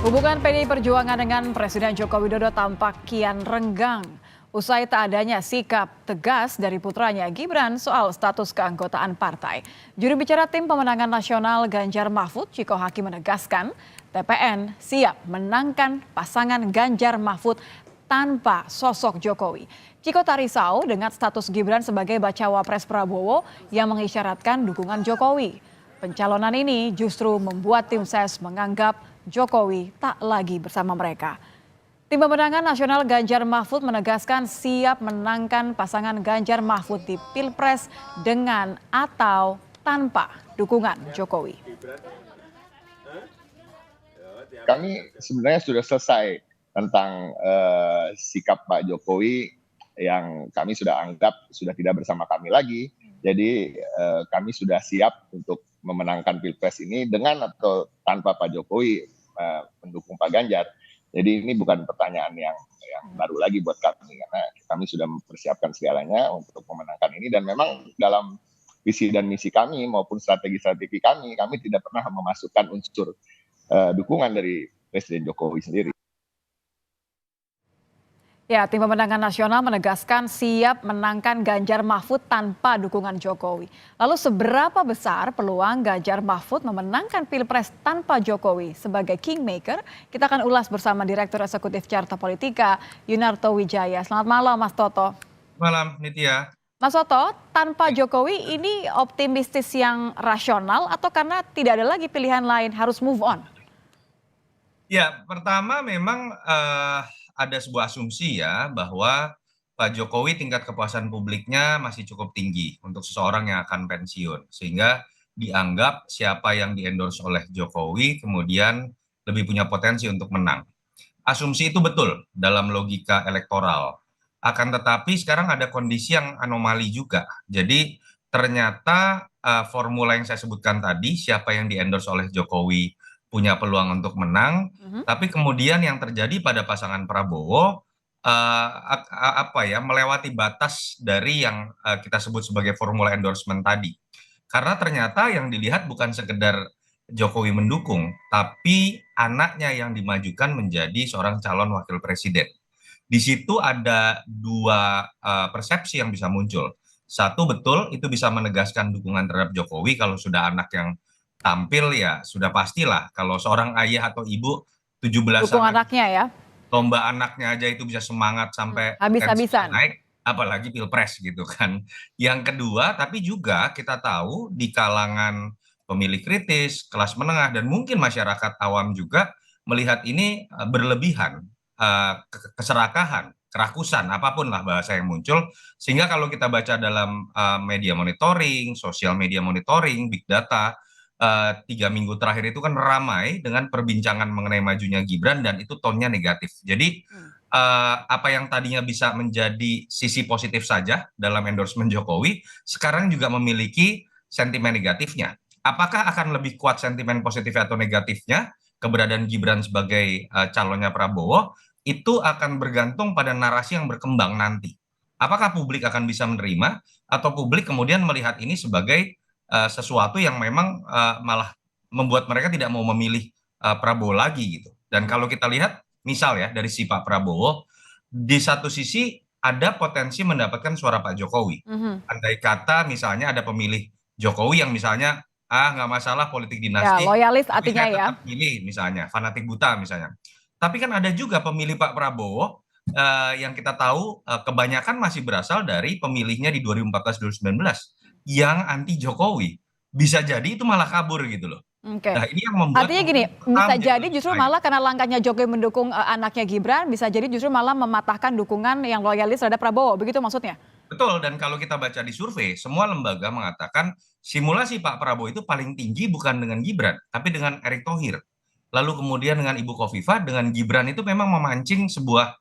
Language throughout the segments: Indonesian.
Hubungan PDI Perjuangan dengan Presiden Joko Widodo tampak kian renggang. Usai tak adanya sikap tegas dari putranya Gibran soal status keanggotaan partai. Juru bicara tim pemenangan nasional Ganjar Mahfud, Ciko Hakim menegaskan, TPN siap menangkan pasangan Ganjar Mahfud tanpa sosok Jokowi. Ciko tak risau dengan status Gibran sebagai bacawa pres Prabowo yang mengisyaratkan dukungan Jokowi. Pencalonan ini justru membuat tim ses menganggap Jokowi tak lagi bersama mereka. Tim pemenangan nasional Ganjar Mahfud menegaskan siap menangkan pasangan Ganjar Mahfud di Pilpres dengan atau tanpa dukungan Jokowi. Kami sebenarnya sudah selesai tentang sikap Pak Jokowi yang kami sudah anggap sudah tidak bersama kami lagi. Jadi kami sudah siap untuk memenangkan Pilpres ini dengan atau tanpa Pak Jokowi mendukung Pak Ganjar. Jadi ini bukan pertanyaan yang baru lagi buat kami, karena kami sudah mempersiapkan segalanya untuk memenangkan ini. Dan memang dalam visi dan misi kami maupun strategi-strategi kami tidak pernah memasukkan unsur dukungan dari Presiden Jokowi sendiri. Ya, tim pemenangan nasional menegaskan siap menangkan Ganjar Mahfud tanpa dukungan Jokowi. Lalu seberapa besar peluang Ganjar Mahfud memenangkan Pilpres tanpa Jokowi sebagai kingmaker? Kita akan ulas bersama Direktur Eksekutif Carta Politika, Yunarto Wijaya. Selamat malam, Mas Toto. Malam, Nitya. Mas Toto, tanpa Jokowi ini optimistis yang rasional atau karena tidak ada lagi pilihan lain harus move on? Ya, pertama memang ada sebuah asumsi ya bahwa Pak Jokowi tingkat kepuasan publiknya masih cukup tinggi untuk seseorang yang akan pensiun. Sehingga dianggap siapa yang di-endorse oleh Jokowi kemudian lebih punya potensi untuk menang. Asumsi itu betul dalam logika elektoral. Akan tetapi sekarang ada kondisi yang anomali juga. Jadi ternyata formula yang saya sebutkan tadi, siapa yang di-endorse oleh Jokowi punya peluang untuk menang, tapi kemudian yang terjadi pada pasangan Prabowo melewati batas dari yang kita sebut sebagai formula endorsement tadi. Karena ternyata yang dilihat bukan sekedar Jokowi mendukung, tapi anaknya yang dimajukan menjadi seorang calon wakil presiden. Di situ ada dua persepsi yang bisa muncul. Satu, betul itu bisa menegaskan dukungan terhadap Jokowi kalau sudah anak yang tampil, ya sudah pastilah kalau seorang ayah atau ibu 17 Dukung anaknya ya. lomba anaknya aja itu bisa semangat sampai habis-habisan naik, apalagi Pilpres gitu kan. Yang kedua, tapi juga kita tahu di kalangan pemilih kritis, kelas menengah dan mungkin masyarakat awam juga melihat ini berlebihan, keserakahan, kerakusan, apapun lah bahasa yang muncul. Sehingga kalau kita baca dalam media monitoring, sosial media monitoring, big data, 3 minggu terakhir itu kan ramai dengan perbincangan mengenai majunya Gibran dan itu tonnya negatif. Jadi apa yang tadinya bisa menjadi sisi positif saja dalam endorsement Jokowi, sekarang juga memiliki sentimen negatifnya. Apakah akan lebih kuat sentimen positif atau negatifnya keberadaan Gibran sebagai calonnya Prabowo, itu akan bergantung pada narasi yang berkembang nanti. Apakah publik akan bisa menerima atau publik kemudian melihat ini sebagai sesuatu yang memang malah membuat mereka tidak mau memilih Prabowo lagi gitu. Dan kalau kita lihat misal ya dari si Pak Prabowo, di satu sisi ada potensi mendapatkan suara Pak Jokowi. Andai kata misalnya ada pemilih Jokowi yang misalnya nggak masalah politik dinasti, ya, loyalis artinya ya. tetap pilih misalnya, fanatik buta misalnya. Tapi kan ada juga pemilih Pak Prabowo yang kita tahu kebanyakan masih berasal dari pemilihnya di 2014-2019 yang anti Jokowi. Bisa jadi itu malah kabur gitu loh. Oke. Nah, ini yang membuat Artinya gini, bisa jadi justru malah karena langkahnya Jokowi mendukung anaknya Gibran, bisa jadi justru malah mematahkan dukungan yang loyalis terhadap Prabowo, begitu maksudnya? Betul, dan kalau kita baca di survei, semua lembaga mengatakan simulasi Pak Prabowo itu paling tinggi bukan dengan Gibran, tapi dengan Erick Thohir. Lalu kemudian dengan Ibu Khofifah, dengan Gibran itu memang memancing sebuah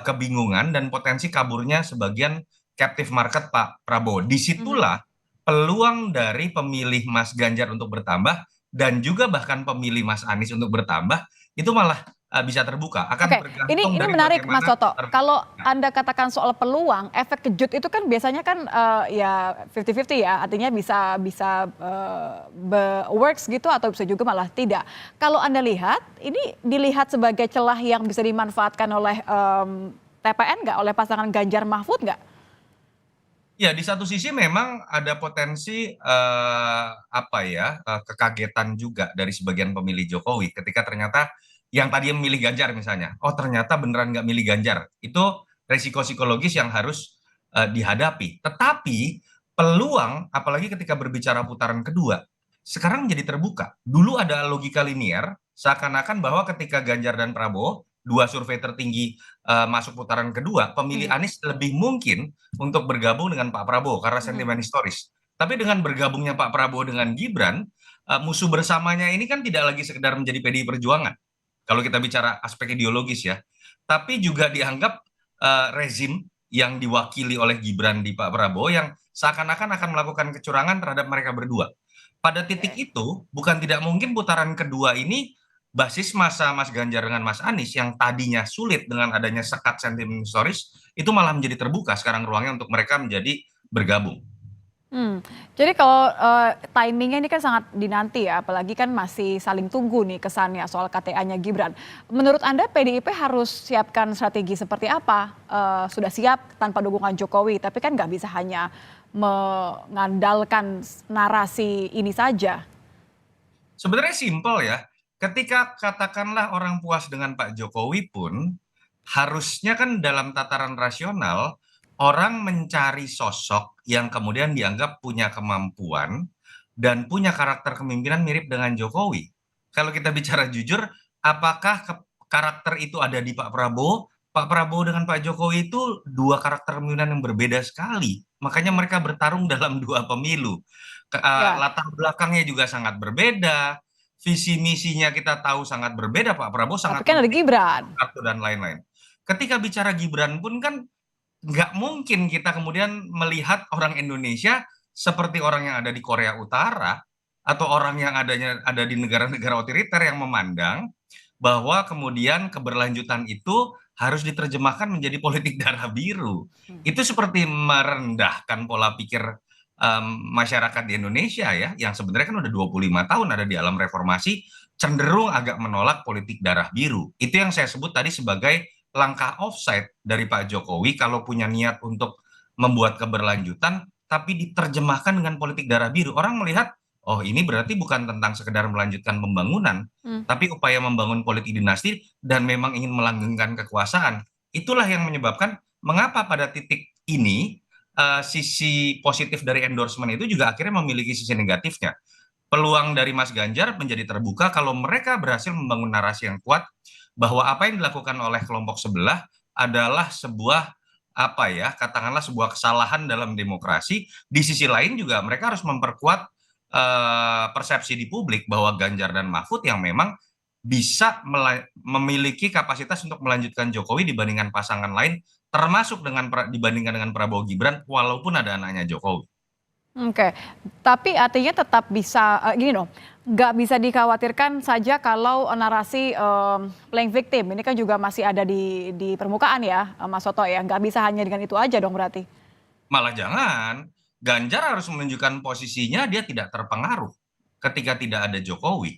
kebingungan dan potensi kaburnya sebagian captive market Pak Prabowo. Disitulah peluang dari pemilih Mas Ganjar untuk bertambah dan juga bahkan pemilih Mas Anies untuk bertambah itu malah bisa terbuka. Akan Oke, bergantung ini dari menarik Mas bagaimana Toto. Kalau Nah, Anda katakan soal peluang, efek kejut itu kan biasanya kan ya 50-50 ya, artinya bisa bisa works gitu atau bisa juga malah tidak. Kalau Anda lihat, ini dilihat sebagai celah yang bisa dimanfaatkan oleh TPN nggak, oleh pasangan Ganjar Mahfud nggak? ya, di satu sisi memang ada potensi apa ya kekagetan juga dari sebagian pemilih Jokowi ketika ternyata yang tadi memilih Ganjar misalnya, oh ternyata beneran nggak milih Ganjar. Itu resiko psikologis yang harus dihadapi. Tetapi peluang, apalagi ketika berbicara putaran kedua, sekarang menjadi terbuka. Dulu ada logika linier, seakan-akan bahwa ketika Ganjar dan Prabowo, dua survei tertinggi masuk putaran kedua, pemilih Mhm. Anies lebih mungkin untuk bergabung dengan Pak Prabowo karena Mhm. sentimen historis. Tapi dengan bergabungnya Pak Prabowo dengan Gibran, musuh bersamanya ini kan tidak lagi sekedar menjadi PDI Perjuangan. Kalau kita bicara aspek ideologis ya, tapi juga dianggap rezim yang diwakili oleh Gibran di Pak Prabowo yang seakan-akan akan melakukan kecurangan terhadap mereka berdua. Pada titik Oke. itu, bukan tidak mungkin putaran kedua ini basis masa Mas Ganjar dengan Mas Anies yang tadinya sulit dengan adanya sekat sentimen historis itu malah menjadi terbuka sekarang ruangnya untuk mereka menjadi bergabung. Hmm, jadi kalau timingnya ini kan sangat dinanti ya, apalagi kan masih saling tunggu nih kesannya soal KTA-nya Gibran. Menurut Anda PDIP harus siapkan strategi seperti apa? Sudah siap tanpa dukungan Jokowi, tapi kan nggak bisa hanya mengandalkan narasi ini saja. Sebenarnya simpel ya. Ketika katakanlah orang puas dengan Pak Jokowi pun, harusnya kan dalam tataran rasional, orang mencari sosok yang kemudian dianggap punya kemampuan dan punya karakter kepemimpinan mirip dengan Jokowi. Kalau kita bicara jujur, apakah karakter itu ada di Pak Prabowo? Pak Prabowo dengan Pak Jokowi itu dua karakter kepemimpinan yang berbeda sekali. Makanya mereka bertarung dalam dua pemilu. Ya, Latar belakangnya juga sangat berbeda, visi misinya kita tahu sangat berbeda. Pak Prabowo tapi sangat kan ada mengkritik Gibran. kartu dan lain-lain. Ketika bicara Gibran pun kan nggak mungkin kita kemudian melihat orang Indonesia seperti orang yang ada di Korea Utara atau orang yang ada di negara-negara otoriter yang memandang bahwa kemudian keberlanjutan itu harus diterjemahkan menjadi politik darah biru. Itu seperti merendahkan pola pikir masyarakat di Indonesia ya, yang sebenarnya kan udah 25 tahun ada di alam reformasi, cenderung agak menolak politik darah biru. Itu yang saya sebut tadi sebagai langkah offside dari Pak Jokowi kalau punya niat untuk membuat keberlanjutan, tapi diterjemahkan dengan politik darah biru. Orang melihat, oh ini berarti bukan tentang sekedar melanjutkan pembangunan, Hmm. tapi upaya membangun politik dinasti dan memang ingin melanggengkan kekuasaan. Itulah yang menyebabkan mengapa pada titik ini sisi positif dari endorsement itu juga akhirnya memiliki sisi negatifnya. Peluang dari Mas Ganjar menjadi terbuka kalau mereka berhasil membangun narasi yang kuat bahwa apa yang dilakukan oleh kelompok sebelah adalah sebuah apa ya, katakanlah sebuah kesalahan dalam demokrasi. Di sisi lain juga mereka harus memperkuat persepsi di publik bahwa Ganjar dan Mahfud yang memang bisa memiliki kapasitas untuk melanjutkan Jokowi dibandingkan pasangan lain, termasuk dibandingkan dengan Prabowo Gibran, walaupun ada anaknya Jokowi. Oke, tapi artinya tetap bisa, gini dong, nggak bisa dikhawatirkan saja kalau narasi playing victim ini kan juga masih ada di permukaan ya, Mas Soto ya, nggak bisa hanya dengan itu aja dong berarti. Malah jangan, Ganjar harus menunjukkan posisinya dia tidak terpengaruh ketika tidak ada Jokowi.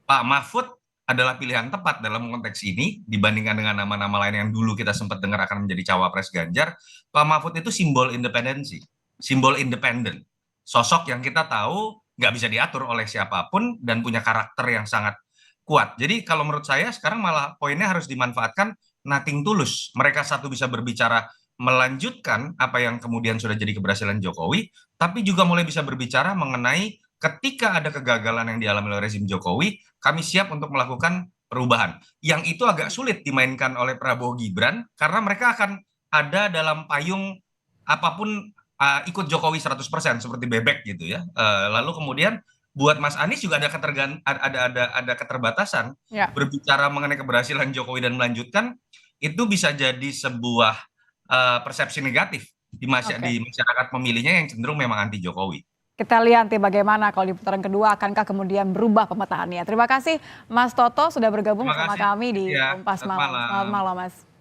Pak Mahfud adalah pilihan tepat dalam konteks ini dibandingkan dengan nama-nama lain yang dulu kita sempat dengar akan menjadi cawapres Ganjar. Pak Mahfud itu simbol independensi, simbol independen. Sosok yang kita tahu nggak bisa diatur oleh siapapun dan punya karakter yang sangat kuat. Jadi kalau menurut saya sekarang malah poinnya harus dimanfaatkan nothing tulus. Mereka satu bisa berbicara melanjutkan apa yang kemudian sudah jadi keberhasilan Jokowi, tapi juga mulai bisa berbicara mengenai ketika ada kegagalan yang dialami oleh rezim Jokowi, kami siap untuk melakukan perubahan. Yang itu agak sulit dimainkan oleh Prabowo Gibran karena mereka akan ada dalam payung apapun ikut Jokowi 100% seperti bebek gitu ya. Lalu kemudian buat Mas Anies juga ada keterbatasan Ya. berbicara mengenai keberhasilan Jokowi dan melanjutkan itu bisa jadi sebuah persepsi negatif di Oke. masyarakat pemilihnya yang cenderung memang anti Jokowi. Kita lihat nanti bagaimana kalau di putaran kedua akankah kemudian berubah pemetaannya. Terima kasih Mas Toto sudah bergabung bersama kami di Kompas Malam. Selamat malam Mas.